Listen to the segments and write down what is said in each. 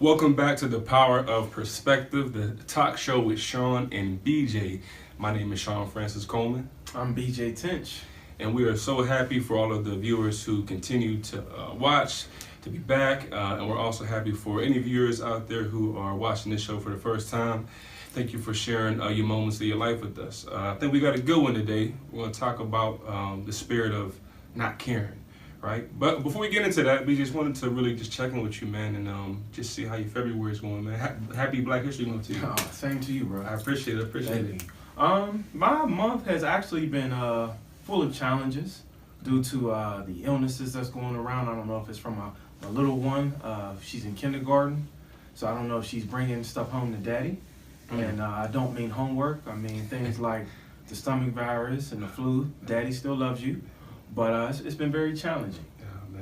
Welcome back to the Power of Perspective, the talk show with Sean and BJ. My name is Sean Francis Coleman. I'm BJ Tinch. And we are so happy for all of the viewers who continue to watch, to be back. And we're also happy for any viewers out there who are watching this show for the first time. Thank you for sharing your moments of your life with us. I think we got a good one today. We're going to talk about the spirit of not caring. Right, but before we get into that, we just wanted to really just check in with you, man, and just see how your February is going, man. Happy Black History Month to you. Same to you, bro. I appreciate it. My month has actually been full of challenges due to the illnesses that's going around. I don't know if it's from a little one. She's in kindergarten, so I don't know if she's bringing stuff home to daddy. And I don't mean homework. I mean things like the stomach virus and the flu. Daddy still loves you. But it's been very challenging. Yeah,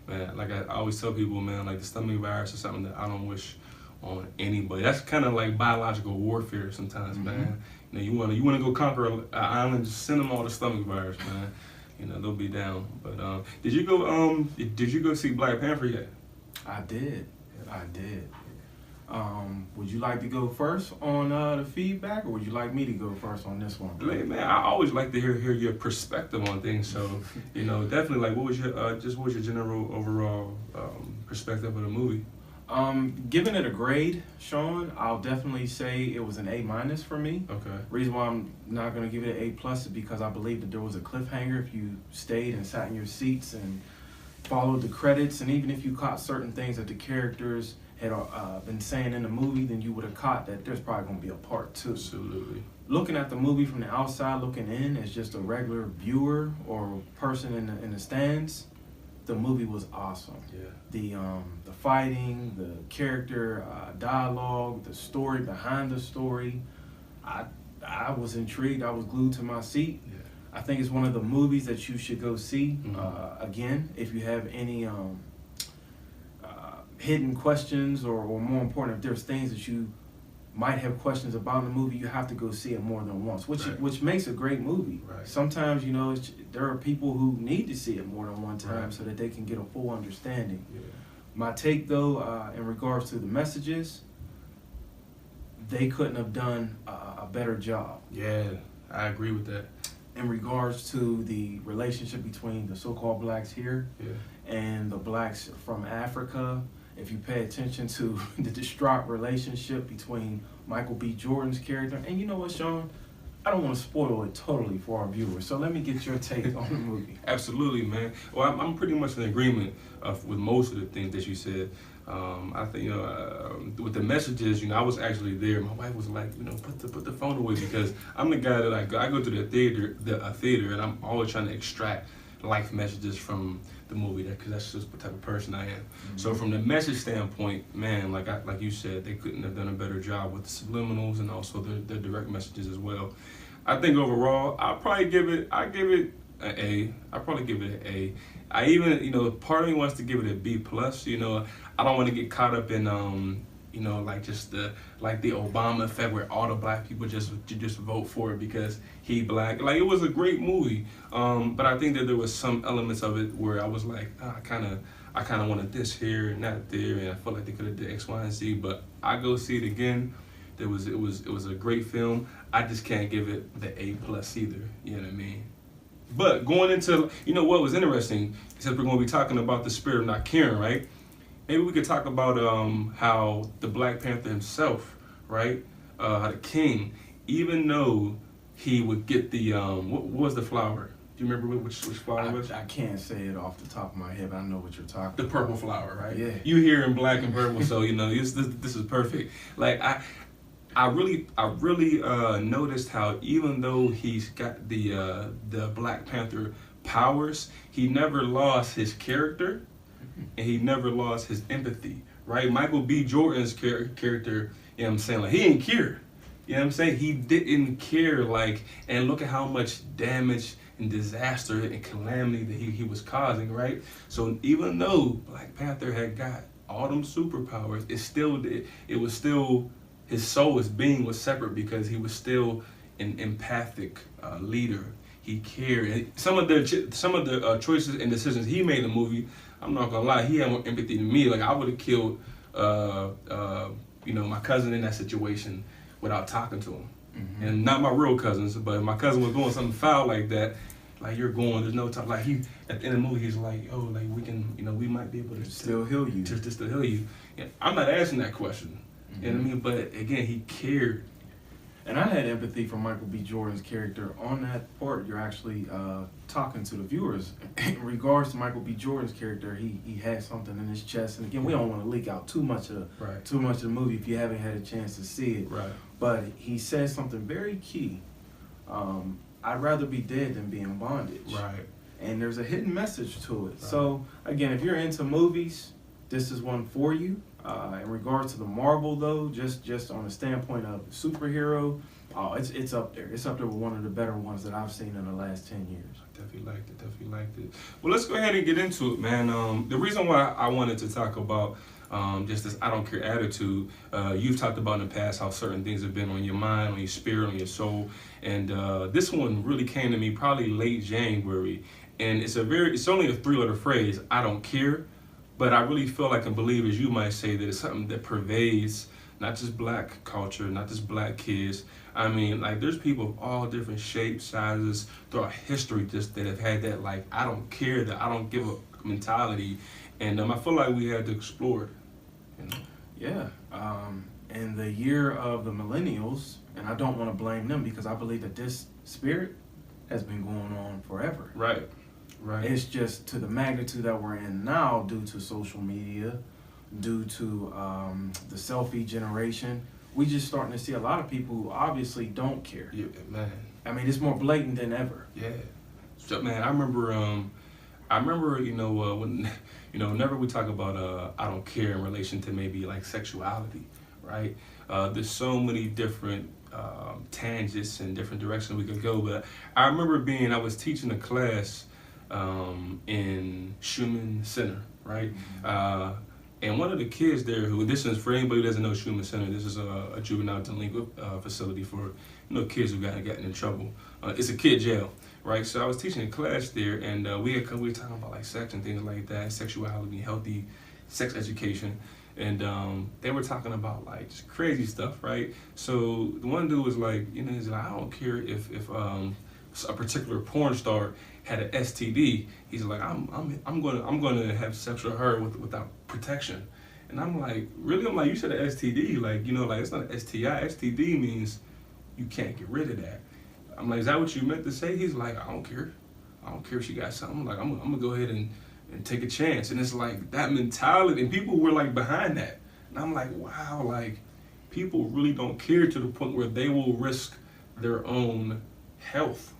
man. Like I always tell people, man, like the stomach virus is something that I don't wish on anybody. That's kind of like biological warfare sometimes, man. You know, you wanna go conquer an island, just send them all the stomach virus, man. You know, they'll be down. But did you go see Black Panther yet? I did. Would you like to go first on the feedback, or would you like me to go first on this one? Man, I always like to hear your perspective on things. So, you know, definitely, like, what was your general overall perspective of the movie? Giving it a grade, Sean, I'll definitely say it was an A- for me. Okay. Reason why I'm not going to give it an A+ is because I believe that there was a cliffhanger if you stayed and sat in your seats and followed the credits, and even if you caught certain things that the characters had been saying in the movie, then you would have caught that there's probably going to be a part 2. Absolutely. Looking at the movie from the outside, looking in as just a regular viewer or person in the stands, the movie was awesome. Yeah. The fighting, the character dialogue, the story behind the story, I was intrigued. I was glued to my seat. Yeah. I think it's one of the movies that you should go see again if you have any hidden questions, or more important, if there's things that you might have questions about in the movie, you have to go see it more than once, which makes a great movie. Right. Sometimes, you know, there are people who need to see it more than one time so that they can get a full understanding. Yeah. My take, though, in regards to the messages, they couldn't have done a better job. Yeah, I agree with that. In regards to the relationship between the so-called blacks here and the blacks from Africa, if you pay attention to the distraught relationship between Michael B. Jordan's character, and you know what, Sean? I don't want to spoil it totally for our viewers, so let me get your take on the movie. Absolutely, man. Well, I'm pretty much in agreement with most of the things that you said. I think, you know, with the messages, you know, I was actually there. My wife was like, you know, put the phone away, because I'm the guy that I go to the theater, and I'm always trying to extract life messages from the movie, because that's just the type of person I am. So from the message standpoint, man, like you said, they couldn't have done a better job with the subliminals and also the direct messages as well. I think overall, I give it an A. I probably give it an A. I even, you know, part of me wants to give it a B+. You know, I don't want to get caught up in you know, like just the Obama effect where all the black people just vote for it because he black. Like, it was a great movie, but I think that there was some elements of it where I was like, I kind of wanted this here and that there, and I felt like they could have did X, Y, and Z. But I go see it again. It was a great film. I just can't give it the A+ either. You know what I mean? But going into, you know, what was interesting, since we're going to be talking about the spirit of not caring, right? Maybe we could talk about how the Black Panther himself, right, the king, even though he would get the what was the flower? Do you remember which flower it was? I can't say it off the top of my head, but I know what you're talking about. The purple flower, right? Yeah. You hear in black and purple, so you know this is perfect. Like I really noticed how even though he's got the Black Panther powers, he never lost his character. And he never lost his empathy, right? Michael B. Jordan's character, you know what I'm saying? Like, he didn't care. You know what I'm saying? He didn't care, like, and look at how much damage and disaster and calamity that he was causing, right? So even though Black Panther had got all them superpowers, it was still, his soul, his being was separate, because he was still an empathic leader. He cared. And some of the choices and decisions he made in the movie, I'm not gonna lie, he had more empathy than me. Like, I would have killed my cousin in that situation without talking to him. Mm-hmm. And not my real cousins, but my cousin was doing something foul like that. Like, you're going, there's no time. Like, he, at the end of the movie, he's like, oh, like, we can, we might be able to still heal you. Just to heal you. And I'm not asking that question. Mm-hmm. You know what I mean? But again, he cared. And I had empathy for Michael B. Jordan's character. On that part, you're actually talking to the viewers. In regards to Michael B. Jordan's character, he had something in his chest. And again, we don't want to leak out too much of the movie if you haven't had a chance to see it. Right. But he says something very key. I'd rather be dead than be in bondage. Right. And there's a hidden message to it. Right. So again, if you're into movies, this is one for you. In regards to the Marvel, though, just on the standpoint of superhero, it's up there. It's up there with one of the better ones that I've seen in the last 10 years. Definitely liked it. Well, let's go ahead and get into it, man. The reason why I wanted to talk about just this I don't care attitude, you've talked about in the past how certain things have been on your mind, on your spirit, on your soul, and this one really came to me probably late January, and it's only a 3-letter phrase, I don't care. But I really feel like and believe, as you might say, that it's something that pervades not just black culture, not just black kids. I mean, like, there's people of all different shapes, sizes throughout history just that have had that, like, I don't care, that I don't give a mentality. And I feel like we had to explore it. Yeah. In the year of the millennials, and I don't want to blame them because I believe that this spirit has been going on forever. Right. It's just to the magnitude that we're in now due to social media, due to the selfie generation. We just starting to see a lot of people who obviously don't care. Yeah, man. I mean, it's more blatant than ever. Yeah. So, man, I remember, when, whenever we talk about I don't care in relation to maybe like sexuality, right? There's so many different tangents and different directions we could go. But I remember I was teaching a class in Schumann Center, right? And one of the kids there, this is for anybody who doesn't know Schumann Center, this is a juvenile delinquent facility for kids who gotten in trouble. It's a kid jail, right? So I was teaching a class there, and we were talking about like sex and things like that, sexuality, healthy sex education, and they were talking about like just crazy stuff, right? So the one dude was like, he's like, I don't care if a particular porn star had an STD. He's like, I'm gonna have sex with her without protection. And I'm like, really? I'm like, you said an STD, like, like it's not an STI. STD means you can't get rid of that. I'm like, is that what you meant to say? He's like, I don't care. I don't care if she got something. Like, I'm gonna go ahead and take a chance. And it's like that mentality, and people were like behind that. And I'm like, wow, like people really don't care to the point where they will risk their own health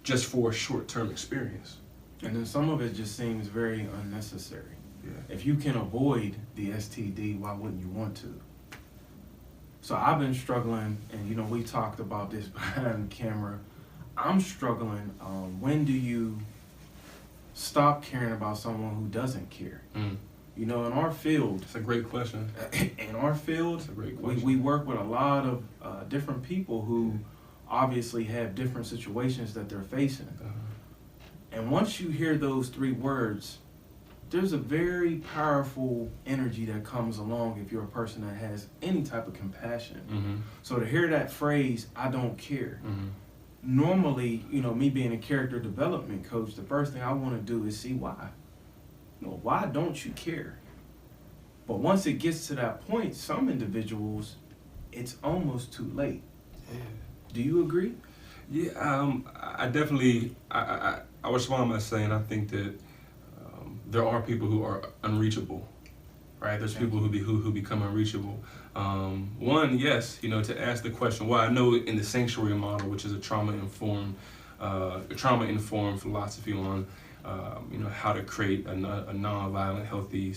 just for a short-term experience. And then some of it just seems very unnecessary. Yeah. If you can avoid the STD, why wouldn't you want to? So I've been struggling, and we talked about this behind the camera. I'm struggling. When do you stop caring about someone who doesn't care? In our field. It's a great question. In our field, it's a great question. We work with a lot of different people who obviously have different situations that they're facing. And once you hear those 3 words, there's a very powerful energy that comes along if you're a person that has any type of compassion. So to hear that phrase, I don't care. Normally, me being a character development coach, the first thing I want to do is see why. Why don't you care? But once it gets to that point, some individuals, it's almost too late. Yeah. Do you agree? Yeah, I definitely, I respond by saying I think that there are people who are unreachable, right? There's people who become unreachable. One, yes, to ask the question why. I know in the sanctuary model, which is a trauma-informed philosophy on, how to create a non-violent, healthy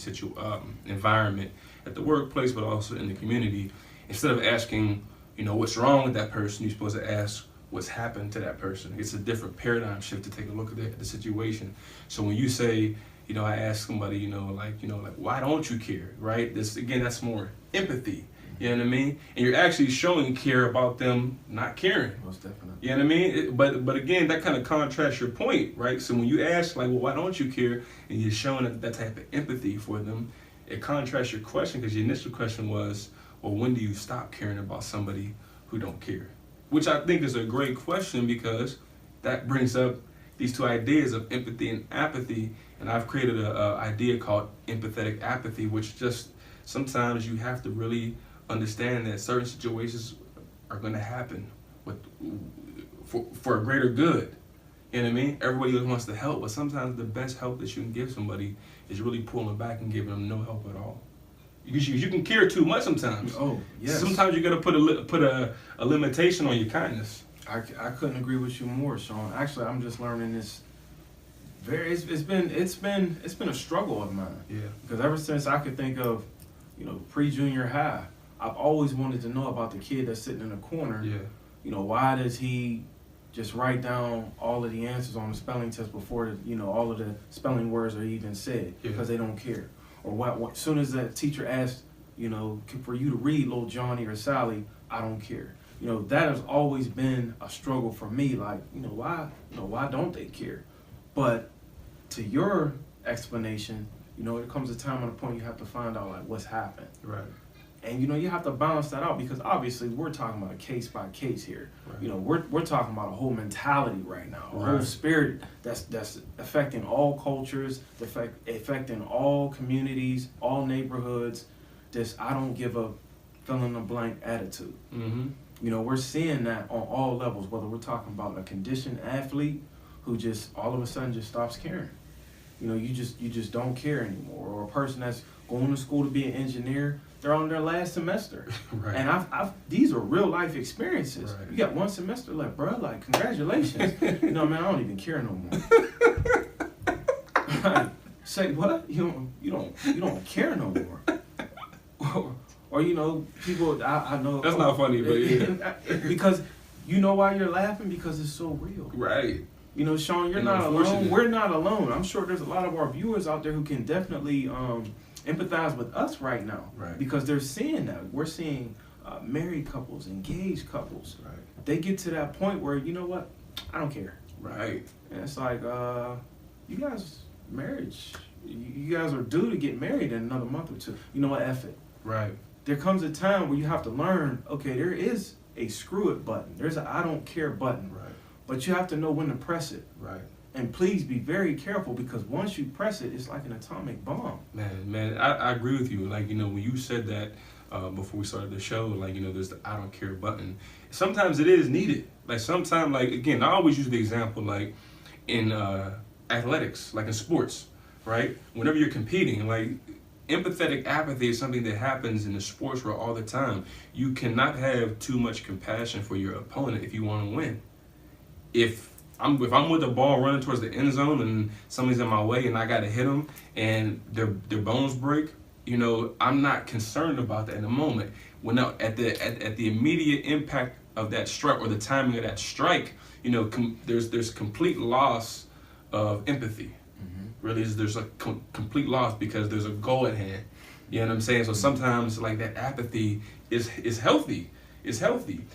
environment at the workplace, but also in the community. Instead of asking, what's wrong with that person, you're supposed to ask what's happened to that person. It's a different paradigm shift to take a look at the situation. So when you say, I ask somebody, like, why don't you care, right? That's more empathy. You know what I mean? And you're actually showing care about them not caring. Most definitely. You know what I mean? But again, that kind of contrasts your point, right? So when you ask, like, well, why don't you care? And you're showing that type of empathy for them, it contrasts your question, because your initial question was, well, when do you stop caring about somebody who don't care? Which I think is a great question, because that brings up these two ideas of empathy and apathy. And I've created an idea called empathetic apathy, which just sometimes you have to really understand that certain situations are going to happen for a greater good. You know what I mean? Everybody wants to help, but sometimes the best help that you can give somebody is really pulling back and giving them no help at all. You can care too much sometimes. Oh, yes. Sometimes you got to put a limitation on your kindness. I couldn't agree with you more, Sean. Actually, I'm just learning this. It's been a struggle of mine. Yeah. Because ever since I could think of, pre-junior high, I've always wanted to know about the kid that's sitting in the corner. Yeah. Why does he just write down all of the answers on the spelling test before all of the spelling words are even said? Yeah. Because they don't care. Or what? As soon as that teacher asks, for you to read little Johnny or Sally, I don't care. That has always been a struggle for me. Like, why don't they care? But to your explanation, there comes a time and a point you have to find out like what's happened. Right. And you have to balance that out, because obviously we're talking about a case by case here. Right. We're talking about a whole mentality right now, a Right. whole spirit that's affecting all cultures, affecting all communities, all neighborhoods. This I don't give a fill in the blank attitude. Mm-hmm. We're seeing that on all levels, whether we're talking about a conditioned athlete who just all of a sudden just stops caring. You just don't care anymore. Or a person that's going to school to be an engineer, they're on their last semester. Right. And these are real life experiences. Right. You got one semester left, bro. Like, congratulations. Man, I don't even care no more. Like, say what? You don't care no more. Or people I know. That's not funny, but yeah. Because you know why you're laughing? Because it's so real. Right. Sean, you're not alone. We're not alone. I'm sure there's a lot of our viewers out there who can definitely empathize with us right now. Right. Because they're seeing that. We're seeing married couples, engaged couples. Right. They get to that point where, you know what? I don't care. Right. And it's like, you guys, marriage, you guys are due to get married in another month or two. You know what? F it. Right. There comes a time where you have to learn, okay, there is a screw it button. There's a I don't care button. Right. But you have to know when to press it. Right. And please be very careful, because once you press it, it's like an atomic bomb. Man, I agree with you. Like, when you said that before we started the show, like, there's the I don't care button. Sometimes it is needed. Like, sometimes, like, again, I always use the example, like, in athletics, like in sports, right? Whenever you're competing, like, empathetic apathy is something that happens in the sports world all the time. You cannot have too much compassion for your opponent if you want to win. If I'm with the ball running towards the end zone and somebody's in my way and I gotta hit them and their bones break, I'm not concerned about that in the moment. When at the immediate impact of that strike or the timing of that strike, there's complete loss of empathy. Mm-hmm. Really, there's a complete loss because there's a goal at hand. You know what I'm saying? So sometimes like that apathy is healthy. It's healthy.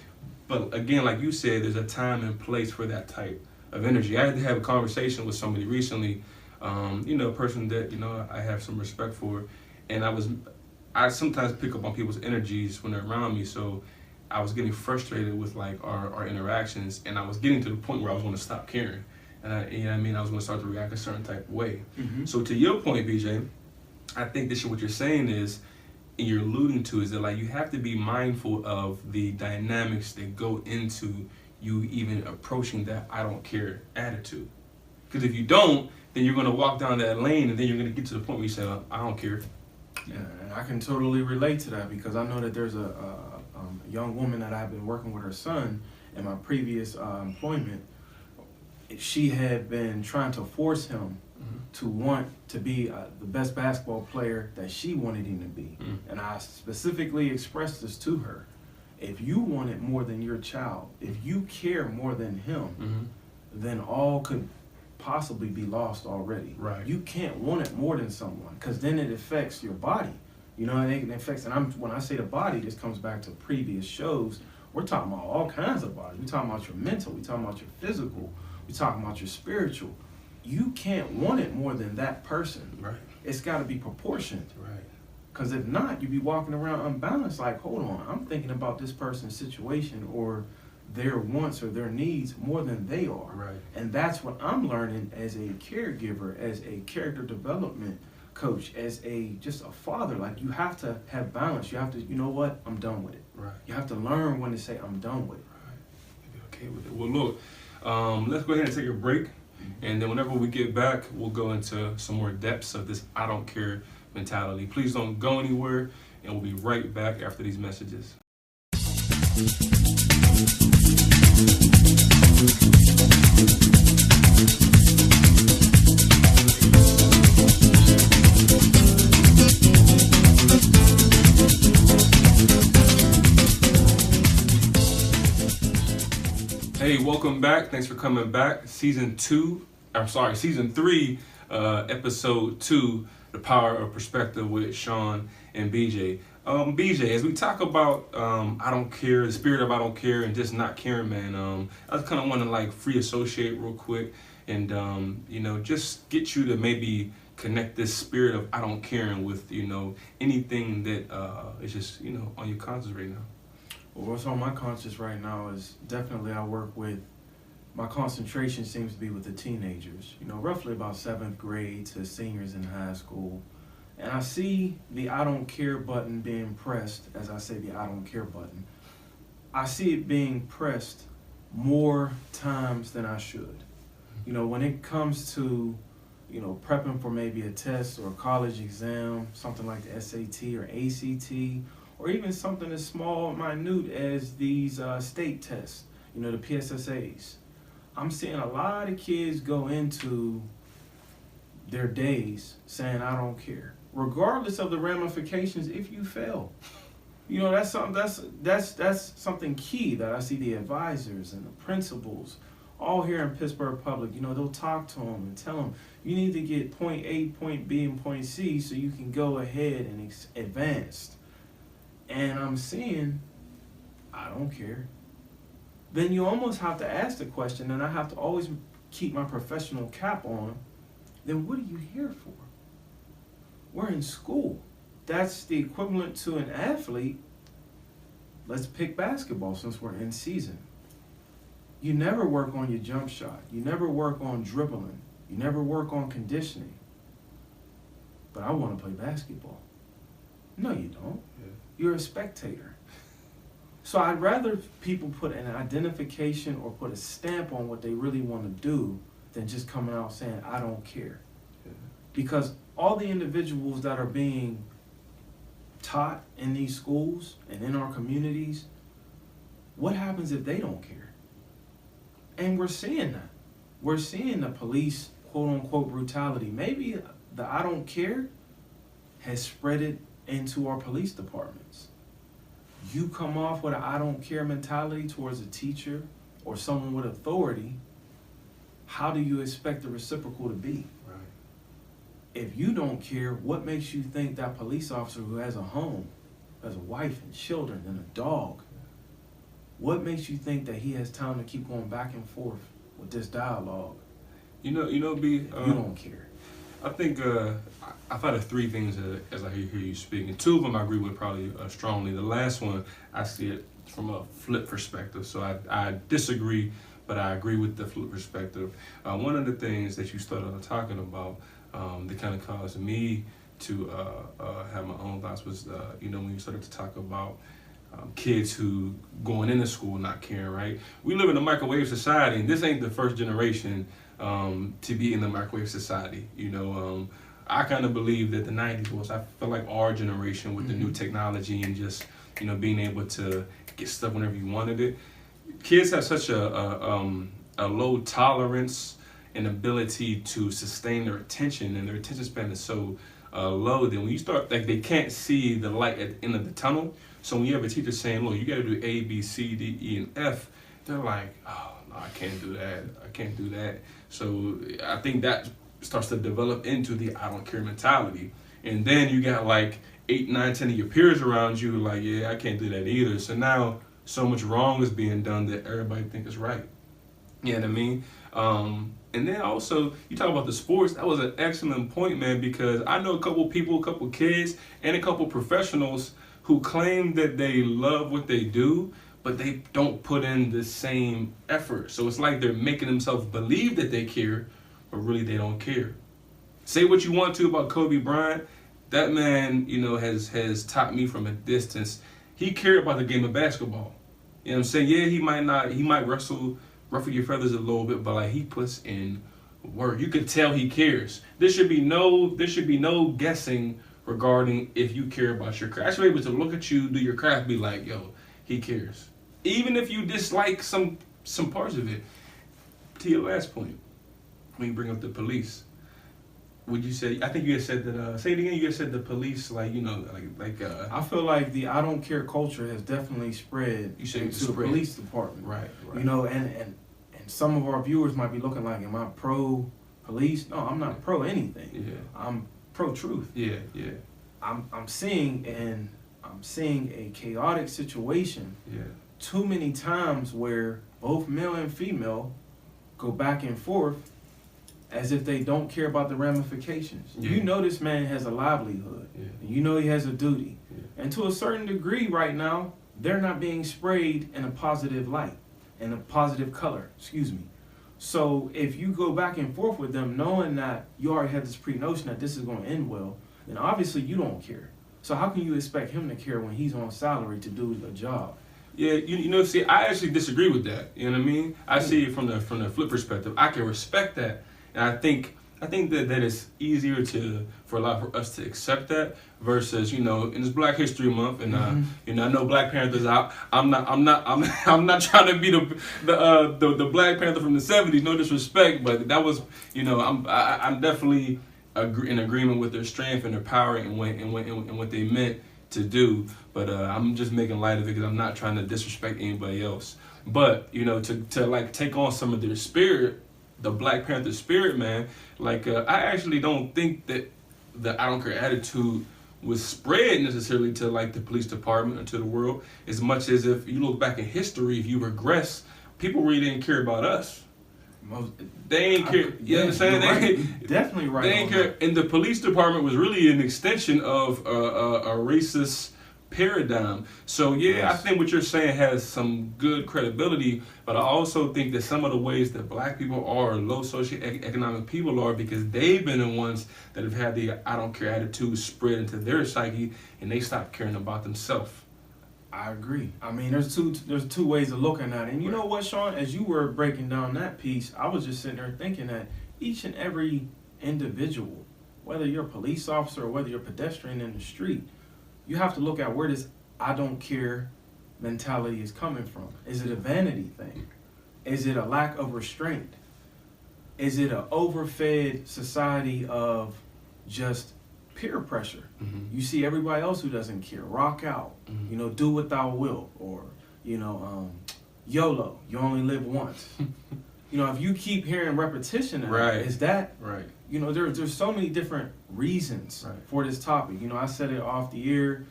But again, like you said, there's a time and place for that type of energy. I had to have a conversation with somebody recently, a person that, I have some respect for. And I sometimes pick up on people's energies when they're around me. So I was getting frustrated with like our interactions, and I was getting to the point where I was going to stop caring. And I was going to start to react a certain type of way. Mm-hmm. So to your point, BJ, I think this is what you're saying is, and you're alluding to, is that like you have to be mindful of the dynamics that go into you even approaching that I don't care attitude. Because if you don't, then you're going to walk down that lane, and then you're going to get to the point where you say, I don't care. Yeah, and I can totally relate to that, because I know that there's a young woman that I've been working with her son in my previous employment. She had been trying to force him to want to be the best basketball player that she wanted him to be. And I specifically expressed this to her. If you want it more than your child, if you care more than him, then all could possibly be lost already. Right. You can't want it more than someone, because then it affects your body. And it affects, when I say the body, this comes back to previous shows. We're talking about all kinds of bodies. We're talking about your mental, we're talking about your physical, we're talking about your spiritual. You can't want it more than that person. Right. It's got to be proportioned. Right. Because if not, you'd be walking around unbalanced like, hold on, I'm thinking about this person's situation or their wants or their needs more than they are. Right. And that's what I'm learning as a caregiver, as a character development coach, as just a father. Like, you have to have balance. You have to, you know what, I'm done with it. Right. You have to learn when to say, I'm done with it. Right. Be okay with it. Well, look, let's go ahead and take a break. And then whenever we get back, we'll go into some more depths of this I don't care mentality. Please don't go anywhere, and we'll be right back after these messages. Hey, welcome back. Thanks for coming back. Season 3, episode 2, The Power of Perspective with Sean and BJ. BJ, as we talk about I don't care, the spirit of I don't care, and just not caring, man, I just kind of want to like free associate real quick and just get you to maybe connect this spirit of I don't caring with anything that is just on your conscience right now. Well, what's on my conscience right now is definitely my concentration seems to be with the teenagers, roughly about 7th grade to seniors in high school. And I see the I don't care button being pressed, as I say the I don't care button. I see it being pressed more times than I should. When it comes to, prepping for maybe a test or a college exam, something like the SAT or ACT, or even something as small, minute as these state tests, the PSSAs. I'm seeing a lot of kids go into their days saying, I don't care, regardless of the ramifications if you fail. That's something key that I see the advisors and the principals all here in Pittsburgh Public. They'll talk to them and tell them, you need to get point A, point B, and point C so you can go ahead and advance. And I'm seeing, I don't care. Then you almost have to ask the question, and I have to always keep my professional cap on, then what are you here for? We're in school. That's the equivalent to an athlete. Let's pick basketball since we're in season. You never work on your jump shot. You never work on dribbling. You never work on conditioning. But I want to play basketball. No, you don't. Yeah. You're a spectator. So I'd rather people put an identification or put a stamp on what they really want to do than just coming out saying, I don't care. Yeah. Because all the individuals that are being taught in these schools and in our communities, what happens if they don't care? And we're seeing that. We're seeing the police, quote unquote, brutality. Maybe the I don't care has spread it into our police departments. You come off with an I don't care mentality towards a teacher or someone with authority, how do you expect the reciprocal to be? Right. If you don't care, what makes you think that police officer who has a home, has a wife and children and a dog, what makes you think that he has time to keep going back and forth with this dialogue? B, you don't care. I think I thought of 3 things as I hear you speak, and 2 of them I agree with probably strongly. The last one, I see it from a flip perspective, so I disagree, but I agree with the flip perspective. One of the things that you started talking about that kind of caused me to have my own thoughts was, when you started to talk about kids who going into school not caring, right? We live in a microwave society, and this ain't the first generation to be in the microwave society. I kind of believe that the 90s was, I feel like, our generation with the new technology and just, being able to get stuff whenever you wanted it. Kids have such a low tolerance and ability to sustain their attention, and their attention span is so low that when you start, like, they can't see the light at the end of the tunnel. So when you have a teacher saying, look, you got to do A, B, C, D, E, and F, they're like, oh, no, I can't do that. I can't do that. So I think that starts to develop into the I don't care mentality. And then you got like 8, 9, 10 of your peers around you like, yeah, I can't do that either. So now so much wrong is being done that everybody think is right. You know what I mean? And then also, you talk about the sports. That was an excellent point, man, because I know a couple people, a couple kids, and a couple professionals who claim that they love what they do, but they don't put in the same effort. So it's like they're making themselves believe that they care, but really they don't care. Say what you want to about Kobe Bryant. That man, has taught me from a distance. He cared about the game of basketball. You know what I'm saying? Yeah, he might ruffle your feathers a little bit, but like he puts in work. You can tell he cares. There should be no guessing regarding if you care about your craft. I should be able to look at you, do your craft, be like, yo, he cares. Even if you dislike some parts of it. To your last point, when you bring up the police, would you say? I think you had said that. Say it again. You had said the police, I feel like the I don't care culture has definitely spread into the police department. Right. And some of our viewers might be looking like, am I pro police? No, I'm not pro anything. Yeah. I'm pro truth. Yeah. I'm seeing a chaotic situation. Yeah. Too many times where both male and female go back and forth as if they don't care about the ramifications. Yeah. You know this man has a livelihood. Yeah. And you know he has a duty. Yeah. And to a certain degree right now, they're not being sprayed in a positive light, in a positive color, So if you go back and forth with them knowing that you already have this pre-notion that this is going to end well, then obviously you don't care. So how can you expect him to care when he's on salary to do a job? Yeah, see, I actually disagree with that. You know what I mean? I see it from the flip perspective. I can respect that. And I think that it's easier for a lot of us to accept that versus in this Black History Month and I know Black Panthers out. I'm not trying to be the Black Panther from the '70s. No disrespect, but that was I'm definitely in agreement with their strength and their power and what they meant to do. But I'm just making light of it because I'm not trying to disrespect anybody else. But to like take on some of their spirit. The Black Panther spirit, man. I actually don't think that the I don't care attitude was spread necessarily to like the police department or to the world as much as if you look back in history, if you regress, people really didn't care about us. They ain't care. You understand? Definitely right. They ain't care. And the police department was really an extension of a racist paradigm. So I think what you're saying has some good credibility, but I also think that some of the ways that Black people are, low socioeconomic people are, because they've been the ones that have had the I don't care attitude spread into their psyche, and they stopped caring about themselves. I agree. I mean, there's two ways of looking at it. And you know what, Sean? As you were breaking down that piece, I was just sitting there thinking that each and every individual, whether you're a police officer or whether you're a pedestrian in the street, you have to look at where this I don't care mentality is coming from. Is it a vanity thing? Is it a lack of restraint? Is it an overfed society of just peer pressure? Mm-hmm. You see everybody else who doesn't care, rock out, do what thou wilt, or, YOLO, you only live once. If you keep hearing repetition of right. that, is that, right. There's so many different reasons for this topic. I said it off the air.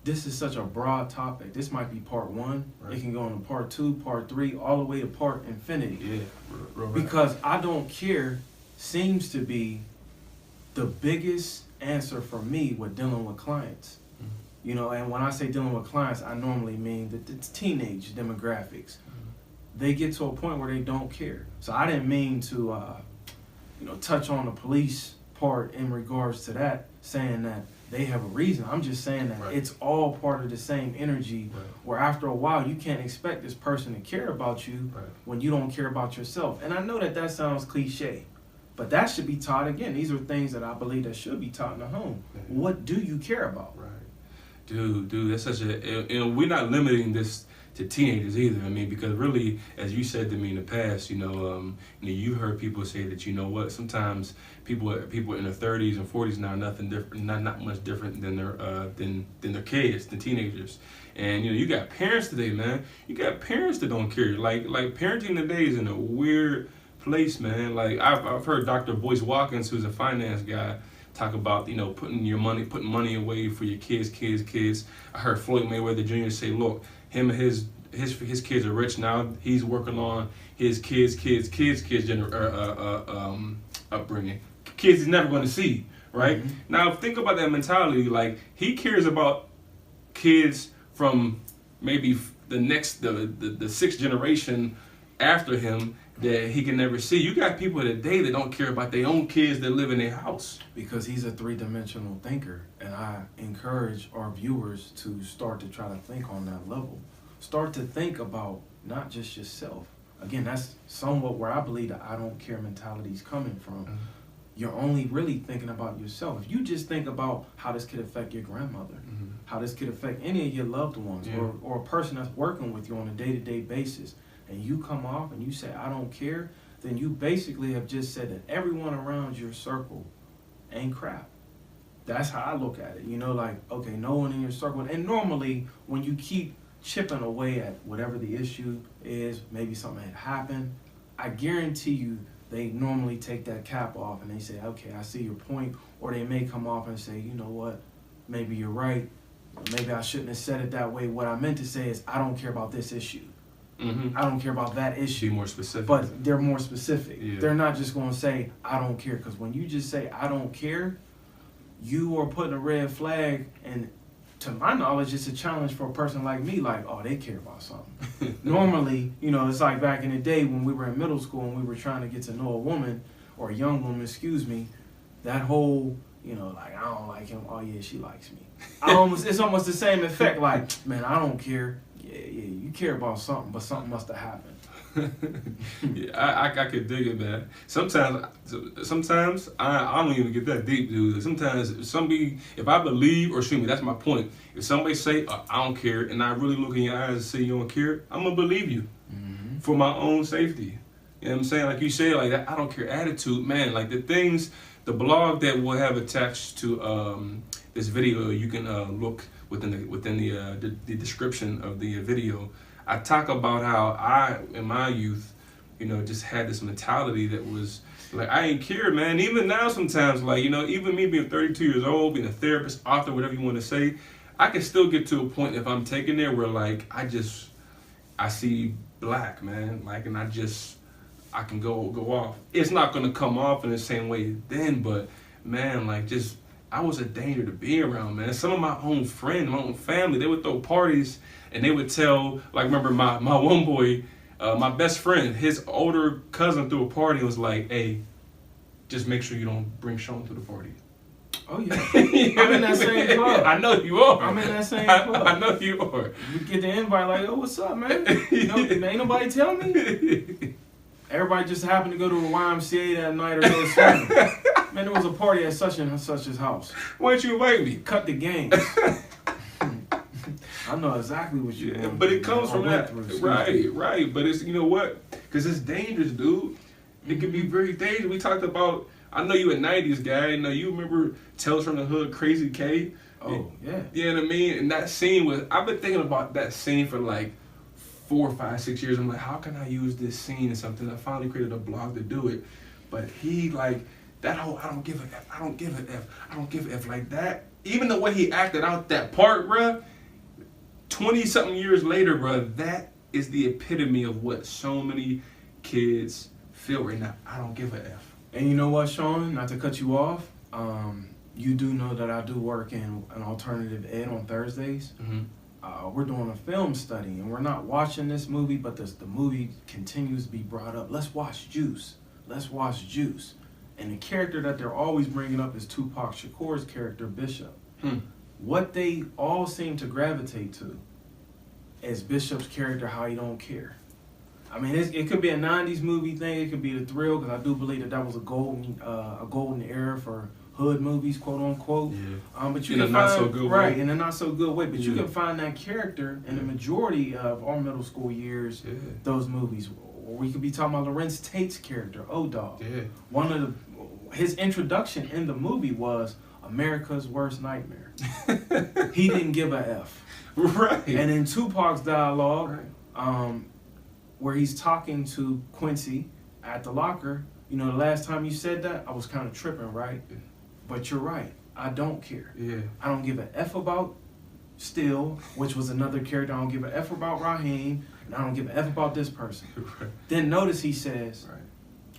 This is such a broad topic. This might be part 1. Right. It can go into part 2, part 3, all the way to part infinity. Yeah, real because I don't care seems to be the biggest answer for me with dealing with clients. Mm-hmm. And when I say dealing with clients, I normally mean the teenage demographics. Mm-hmm. They get to a point where they don't care. So I didn't mean to touch on the police part in regards to that, saying that they have a reason. I'm just saying that it's all part of the same energy where after a while you can't expect this person to care about you when you don't care about yourself. And I know that sounds cliche, but that should be taught again. These are things that I believe that should be taught in the home. Mm-hmm. What do you care about? Right. Dude, that's such a, we're not limiting this to teenagers either. I mean, because really, as you said to me in the past, you heard people say that, sometimes people in their 30s and 40s now are nothing different, not much different than their kids, the teenagers. And you got parents today, man. You got parents that don't care. Like parenting today is in a weird place, man. Like I've heard Dr. Boyce Watkins, who's a finance guy, talk about putting money away for your kids. I heard Floyd Mayweather Jr. say, look, him and his his kids are rich now. He's working on his kids' upbringing. Kids he's never going to see, right? Mm-hmm. Now think about that mentality. Like, he cares about kids from maybe the sixth generation after him that he can never see. You got people today that don't care about their own kids that live in their house. Because he's a three-dimensional thinker, and I encourage our viewers to start to try to think on that level. Start to think about not just yourself. Again, that's somewhat where I believe the I don't care mentality is coming from. Mm-hmm. You're only really thinking about yourself. If you just think about how this could affect your grandmother, mm-hmm. how this could affect any of your loved ones, yeah. or a person that's working with you on a day-to-day basis, and you come off and you say, I don't care, then you basically have just said that everyone around your circle ain't crap. That's how I look at it. You know, like, okay, no one in your circle. And normally, when you keep chipping away at whatever the issue is, maybe something had happened, I guarantee you they normally take that cap off and they say, okay, I see your point. Or they may come off and say, you know what, maybe you're right. Maybe I shouldn't have said it that way. What I meant to say is, I don't care about this issue. Mm-hmm. I don't care about that issue. Be more specific. But they're more specific. Yeah. They're not just going to say, I don't care. Because when you just say, I don't care, you are putting a red flag. And to my knowledge, it's a challenge for a person like me. Like, oh, they care about something. Normally, you know, it's like back in the day when we were in middle school and we were trying to get to know a woman, or a young woman, excuse me, that whole, you know, like, I don't like him. Oh, yeah, she likes me. It's almost the same effect. Like, man, I don't care. Yeah, you care about something, but something must have happened. Yeah, I could dig it, man. Sometimes I don't even get that deep, dude. Sometimes if I believe, or excuse me, that's my point. If somebody say, I don't care, and I really look in your eyes and say you don't care, I'm going to believe you, mm-hmm. for my own safety. You know what I'm saying? Like you say, like that I don't care attitude, man. Like the blog that we'll have attached to this video, you can look within the description of the video. I talk about how I, in my youth, you know, just had this mentality that was like, I ain't care, man. Even now sometimes, like, you know, even me being 32 years old, being a therapist, author, whatever you want to say, I can still get to a point if I'm taking there where, like, I see black, man, like, and I can go off. It's not going to come off in the same way then, but, man, like, just, I was a danger to be around, man. Some of my own friends, my own family, they would throw parties and they would tell, like, remember my one boy, my best friend, his older cousin threw a party and was like, hey, just make sure you don't bring Sean to the party. Oh, yeah. I'm in that same club. I know you are. I'm in that same club. I know you are. We get the invite like, oh, what's up, man? You know, ain't nobody tell me. Everybody just happened to go to a YMCA that night or go swimming. Man, there was a party at such and such's house. Why didn't you invite me? Cut the games. I know exactly what you want. But it comes from that. Right. But it's, you know what? Because it's dangerous, dude. It can be very dangerous. We talked about, I know you a 90s guy. I know you remember Tales from the Hood, Crazy K. Oh, yeah. You know what I mean? And that scene I've been thinking about that scene for like 4, 5, 6 years. I'm like, how can I use this scene in something? I finally created a blog to do it. But he, like, that whole I don't give a F, I don't give a F, I don't give a F, like that. Even the way he acted out that part, bruh, 20-something years later, bruh, that is the epitome of what so many kids feel right now. I don't give a F. And you know what, Sean? Not to cut you off, you do know that I do work in an alternative ed on Thursdays. Mm-hmm. We're doing a film study, and we're not watching this movie, but the movie continues to be brought up. Let's watch Juice. Let's watch Juice. And the character that they're always bringing up is Tupac Shakur's character, Bishop. What they all seem to gravitate to is Bishop's character, how he don't care. I mean, it could be a 90s movie thing. It could be the thrill, because I do believe that was a golden era for hood movies, quote unquote. Yeah. But you in can a find, not so good right, way. In a not so good way. But you can find that character in the majority of our middle school years. Yeah. Those movies. Or we could be talking about Lorenz Tate's character, O-Dog. Yeah. His introduction in the movie was America's worst nightmare. He didn't give a F. Right. And in Tupac's dialogue, where he's talking to Quincy at the locker, you know, the last time you said that, I was kind of tripping, right? But you're right. I don't care. Yeah. I don't give a F about Still, which was another character. I don't give a F about Raheem, and I don't give a F about this person. Right. Then notice he says, Right.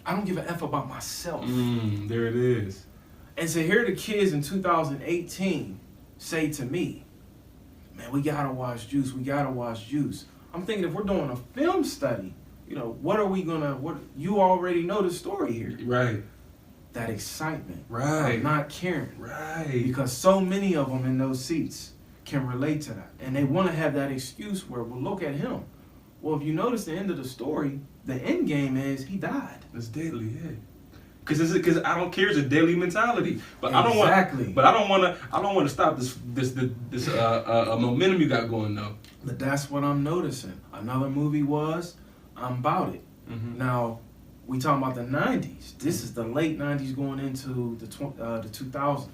I don't give a F about myself. There it is. And to hear the kids in 2018 say to me, man, we gotta watch Juice, we gotta watch Juice. I'm thinking if we're doing a film study, what are we gonna, you already know the story here. Right. That excitement. Right. Of not caring. Right. Because so many of them in those seats can relate to that. And they want to have that excuse where, well, look at him. Well, if you notice the end of the story, the end game is he died. It's deadly, yeah. Because I don't care. It's a daily mentality. But Exactly. I don't want to stop this momentum you got going though. But that's what I'm noticing. Another movie was I'm About It. Mm-hmm. Now, we talking about the 90s. This is the late 90s going into the 2000s.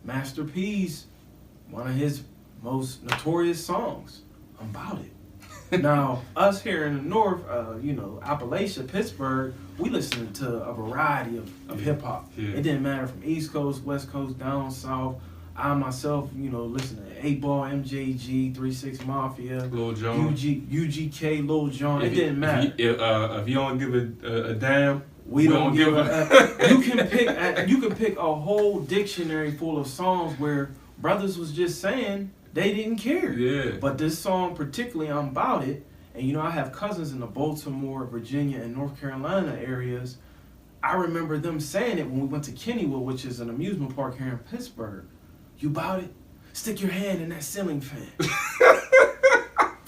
Master P's, one of his most notorious songs, I'm About It. Now, us here in the North, Appalachia, Pittsburgh, we listen to a variety of hip hop. Yeah. It didn't matter from East Coast, West Coast, down South. I myself, listen to 8 Ball, MJG, 3-6 Mafia, Lil Jon, UGK, Lil Jon. It didn't matter. If you don't give a damn, we don't give a. You can pick a whole dictionary full of songs where brothers was just saying they didn't care. Yeah. But this song particularly, I'm About It, and I have cousins in the Baltimore, Virginia, and North Carolina areas. I remember them saying it when we went to Kennywood, which is an amusement park here in Pittsburgh. You bout it? Stick your hand in that ceiling fan.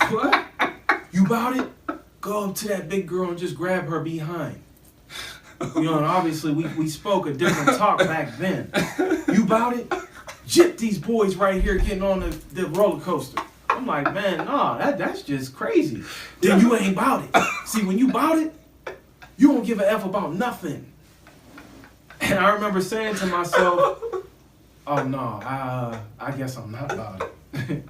What? You bout it? Go up to that big girl and just grab her behind. And obviously we spoke a different talk back then. You bout it? Jip these boys right here getting on the roller coaster. I'm like, man, nah, that's just crazy. Then you ain't bout it. See, when you bout it, you don't give a F about nothing. And I remember saying to myself, oh no, I guess I'm not about it.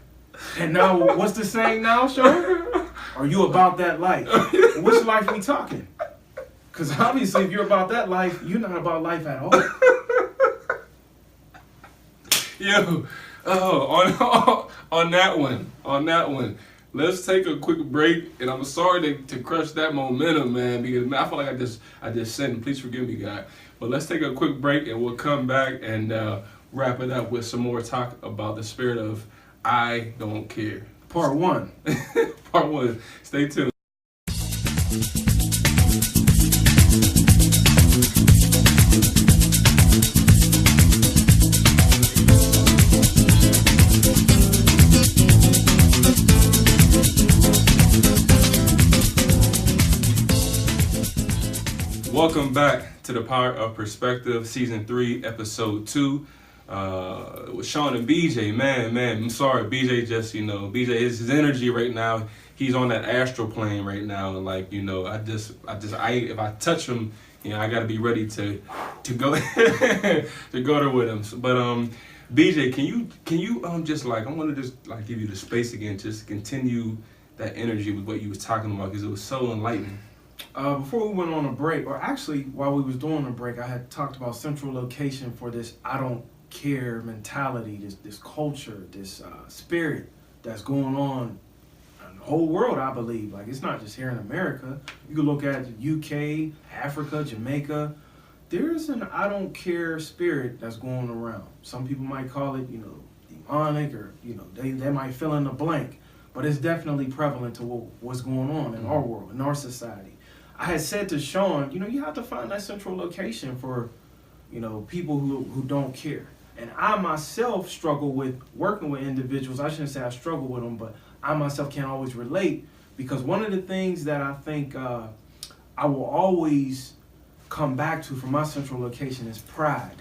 And now, what's the saying now, Sean? Are you about that life? Which life we talking? Because obviously, if you're about that life, you're not about life at all. Yo, on that one, let's take a quick break. And I'm sorry to crush that momentum, man, because man, I feel like I just sinned. Please forgive me, God. But let's take a quick break, and we'll come back and wrap it up with some more talk about the spirit of I don't care. Part 1. Part 1. Stay tuned. Welcome back to the Power of Perspective, Season 3, Episode 2. With Sean and BJ, man, I'm sorry, BJ just, BJ is his energy right now. He's on that astral plane right now, and if I touch him, I gotta be ready to go to go there with him. But BJ, can you I want to just give you the space again, just continue that energy with what you was talking about, because it was so enlightening. Before we went on a break, or actually while we was doing a break, I had talked about central location for this I don't care mentality, this culture, this spirit that's going on in the whole world, I believe. Like, it's not just here in America. You can look at the UK, Africa, Jamaica. There's an I don't care spirit that's going around. Some people might call it, demonic, or, they might fill in the blank. But it's definitely prevalent to what's going on in our world, in our society. I had said to Sean, you have to find that central location for, people who don't care. And I myself struggle with working with individuals. I shouldn't say I struggle with them, but I myself can't always relate, because one of the things that I think I will always come back to for my central location is pride.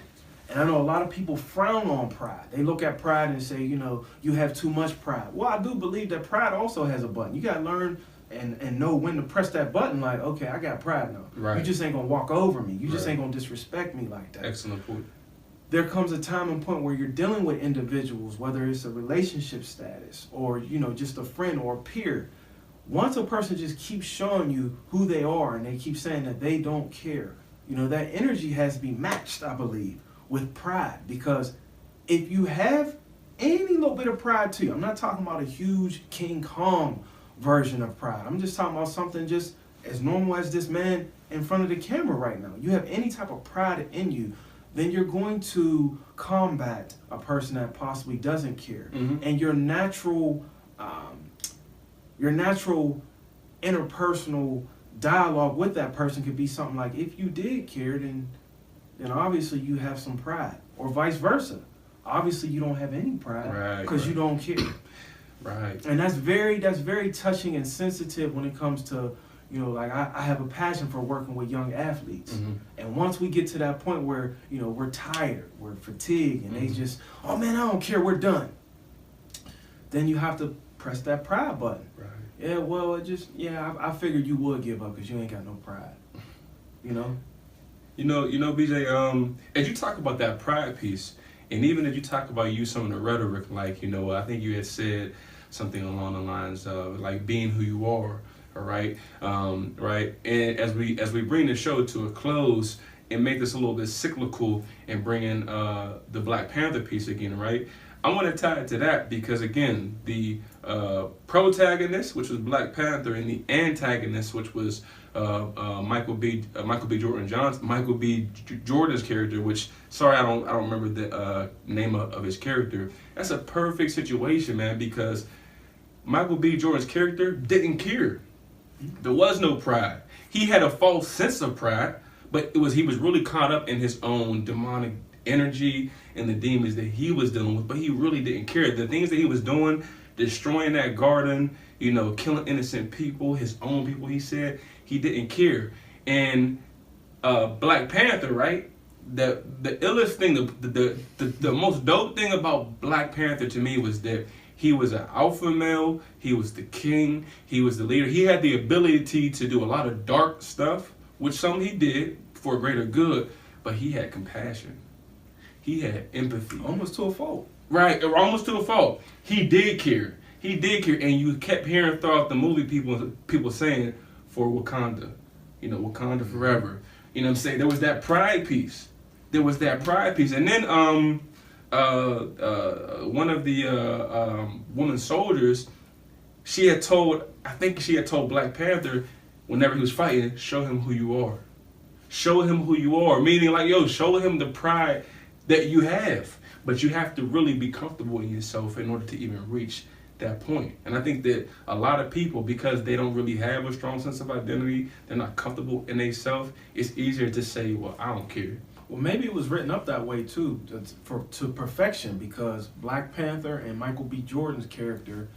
And I know a lot of people frown on pride. They look at pride and say, you have too much pride. Well, I do believe that pride also has a button. You got to learn and know when to press that button, like, okay, I got pride now. Right. You just ain't going to walk over me. You just Right. ain't going to disrespect me like that. Excellent point. There comes a time and point where you're dealing with individuals, whether it's a relationship status or, just a friend or a peer. Once a person just keeps showing you who they are and they keep saying that they don't care, that energy has to be matched, I believe, with pride. Because if you have any little bit of pride to you. I'm not talking about a huge King Kong version of pride. I'm just talking about something just as normal as this man in front of the camera right now. You have any type of pride in you, then you're going to combat a person that possibly doesn't care. Mm-hmm. And your natural interpersonal dialogue with that person could be something like, if you did care, then obviously you have some pride, or vice versa. Obviously you don't have any pride because you don't care. Right. And that's very touching and sensitive when it comes to, you know, like I have a passion for working with young athletes. Mm-hmm. And once we get to that point where, you know, we're tired, we're fatigued, and they just, oh man, I don't care, we're done. Then you have to press that pride button. Right. Yeah, well, I figured you would give up because you ain't got no pride. You know? You know, BJ, as you talk about that pride piece, and even as you talk about some of the rhetoric, like, you know, I think you had said something along the lines of like being who you are, all right? Right. And as we bring the show to a close and make this a little bit cyclical and bring in the Black Panther piece again, right? I want to tie it to that because, again, the protagonist, which was Black Panther, and the antagonist, which was Michael B. Jordan's character, which, sorry, I don't remember the name of his character. That's a perfect situation, man, because Michael B. Jordan's character didn't care. There was no pride. He had a false sense of pride, but he was really caught up in his own demonic energy and the demons that he was dealing with, but he really didn't care. The things that he was doing, destroying that garden, you know, killing innocent people, his own people, he said, he didn't care. And Black Panther, right? The illest thing, the most dope thing about Black Panther to me was that he was an alpha male, he was the king, he was the leader. He had the ability to do a lot of dark stuff, which some he did for greater good, but he had compassion. He had empathy. Almost to a fault. Right, almost to a fault. He did care. He did care. And you kept hearing throughout the movie people saying, for Wakanda. You know, Wakanda forever. You know what I'm saying? There was that pride piece. And then one of the woman soldiers, I think she had told Black Panther whenever he was fighting, show him who you are. Show him who you are. Meaning like, yo, show him the pride that you have, but you have to really be comfortable in yourself in order to even reach that point. And I think that a lot of people, because they don't really have a strong sense of identity, they're not comfortable in themselves, it's easier to say, well, I don't care. Well, maybe it was written up that way too, to perfection, because Black Panther and Michael B. Jordan's character,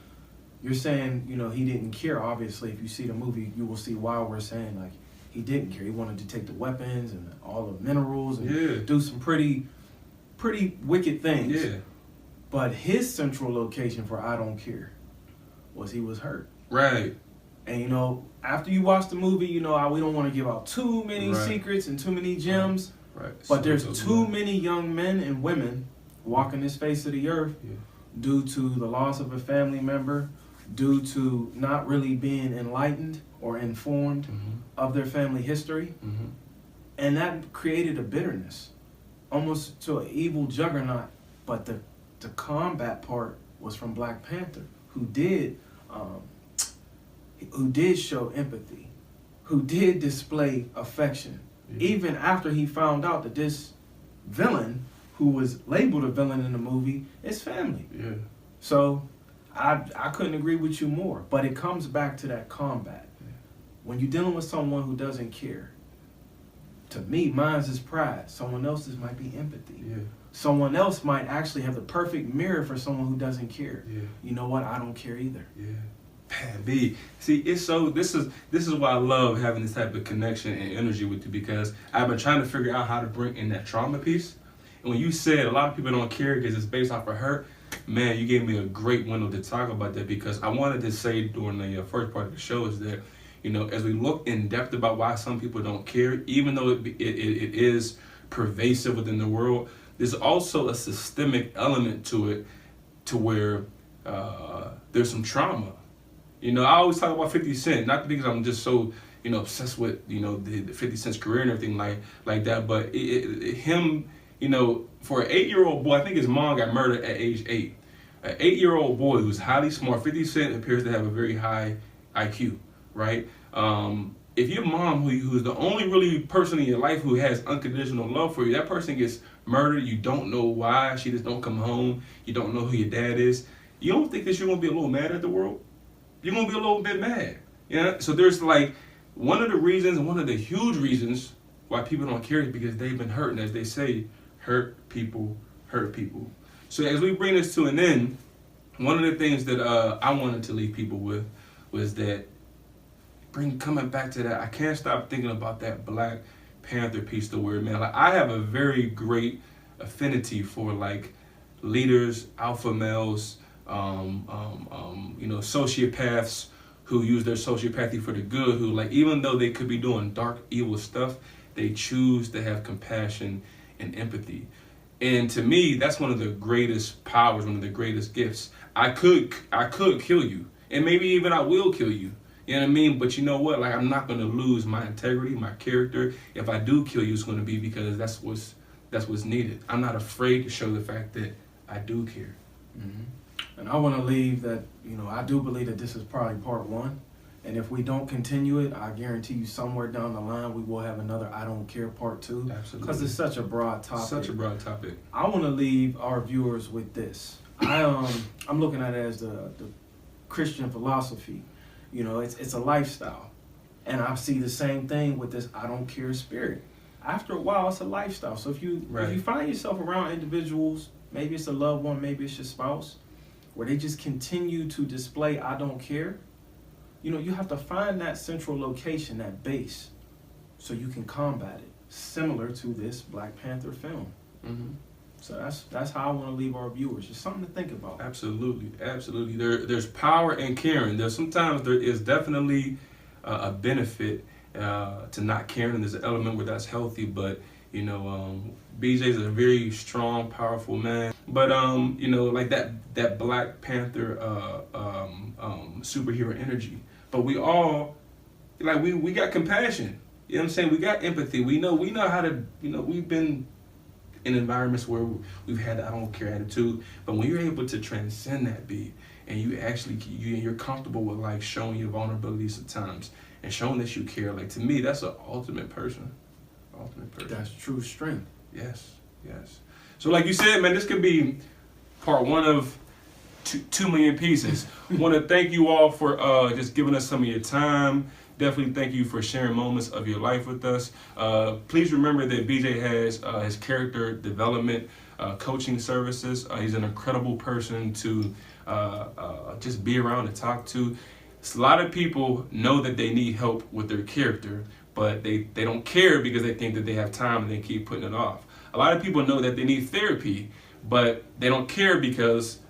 you're saying, you know, he didn't care. Obviously, if you see the movie, you will see why we're saying, like, he didn't care. He wanted to take the weapons and all the minerals and do some pretty wicked things. Yeah. But his central location for I don't care was he was hurt. Right. And, you know, after you watch the movie, you know, we don't want to give out too many secrets and too many gems. Right. But there's too many young men and women walking this face of the earth due to the loss of a family member, due to not really being enlightened or informed of their family history. And that created a bitterness, almost to an evil juggernaut. But the combat part was from Black Panther, who did show empathy, who did display affection, even after he found out that this villain, who was labeled a villain in the movie, is family. Yeah. So I couldn't agree with you more. But it comes back to that combat. When you're dealing with someone who doesn't care, to me, mine's is pride. Someone else's might be empathy. Yeah. Someone else might actually have the perfect mirror for someone who doesn't care. Yeah. You know what? I don't care either. Yeah. Man, B. See, it's so. This is why I love having this type of connection and energy with you, because I've been trying to figure out how to bring in that trauma piece. And when you said a lot of people don't care because it's based off of hurt, man, you gave me a great window to talk about that, because I wanted to say during the first part of the show is that, you know, as we look in depth about why some people don't care, even though it is pervasive within the world, there's also a systemic element to it, to where there's some trauma. You know, I always talk about 50 Cent, not because I'm just so, you know, obsessed with, you know, the 50 Cent's career and everything like that, but him, you know, for an 8-year-old boy, I think his mom got murdered at age 8. An 8-year-old boy who's highly smart, 50 Cent appears to have a very high IQ, right? If your mom, who's the only really person in your life who has unconditional love for you, that person gets murdered, you don't know why, she just don't come home, you don't know who your dad is, you don't think that you're going to be a little mad at the world? You're going to be a little bit mad. Yeah. So there's like, one of the reasons, one of the huge reasons why people don't care is because they've been hurt. And as they say, hurt people hurt people. So as we bring this to an end, one of the things that I wanted to leave people with was that, coming back to that, I can't stop thinking about that Black Panther piece to where, man, like, I have a very great affinity for like leaders, alpha males, sociopaths who use their sociopathy for the good, who, like, even though they could be doing dark, evil stuff, they choose to have compassion and empathy. And to me, that's one of the greatest powers, one of the greatest gifts. I could kill you, and maybe even I will kill you. You know what I mean? But you know what? Like, I'm not going to lose my integrity, my character. If I do kill you, it's going to be because that's what's needed. I'm not afraid to show the fact that I do care. Mm-hmm. And I want to leave that, I do believe that this is probably part one. And if we don't continue it, I guarantee you somewhere down the line, we will have another I Don't Care part two. Absolutely. Because it's such a broad topic. Such a broad topic. I want to leave our viewers with this. I'm looking at it as the Christian philosophy. It's a lifestyle. And I see the same thing with this I don't care spirit. After a while, it's a lifestyle. So if you find yourself around individuals, maybe it's a loved one, maybe it's your spouse, where they just continue to display I don't care, you have to find that central location, that base, so you can combat it, similar to this Black Panther film. Mm-hmm. So that's how I want to leave our viewers. Just something to think about. Absolutely, absolutely. There's power in caring. Sometimes there is definitely a benefit to not caring, and there's an element where that's healthy. But BJ is a very strong, powerful man. But like that Black Panther superhero energy. But we all, like, we got compassion. You know what I'm saying? We got empathy. We know how to. We've been in environments where we've had the I don't care attitude. But when you're able to transcend that, and you're comfortable with, like, showing your vulnerabilities at times and showing that you care. Like, to me, that's an ultimate person. That's true strength. Yes. So like you said, man, this could be part one of 2 million pieces. Want to thank you all for just giving us some of your time. Definitely thank you for sharing moments of your life with us. Please remember that BJ has his character development coaching services. He's an incredible person to just be around and talk to. A lot of people know that they need help with their character, but they don't care because they think that they have time and they keep putting it off. A lot of people know that they need therapy, but they don't care because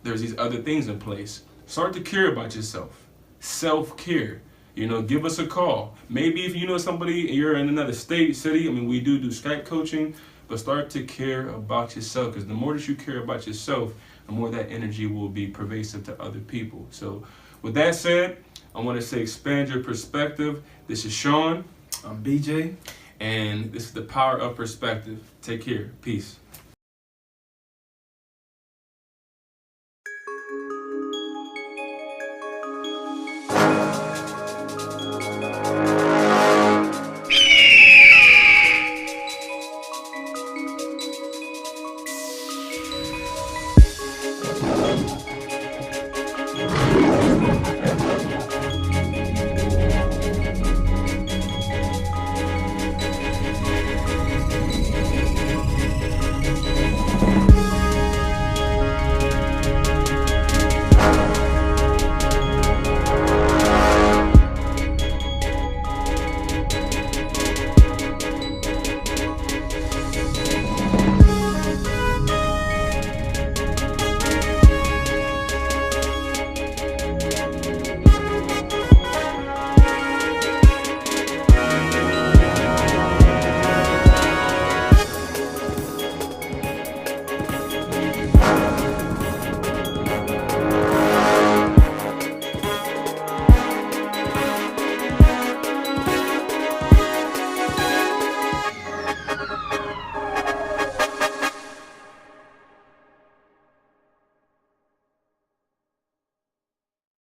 there's these other things in place. Start to care about yourself. Self-care. Give us a call. Maybe if you know somebody and you're in another city, we do Skype coaching, but start to care about yourself, because the more that you care about yourself, the more that energy will be pervasive to other people. So with that said, I want to say expand your perspective. This is Sean. I'm BJ. And this is the power of perspective. Take care. Peace.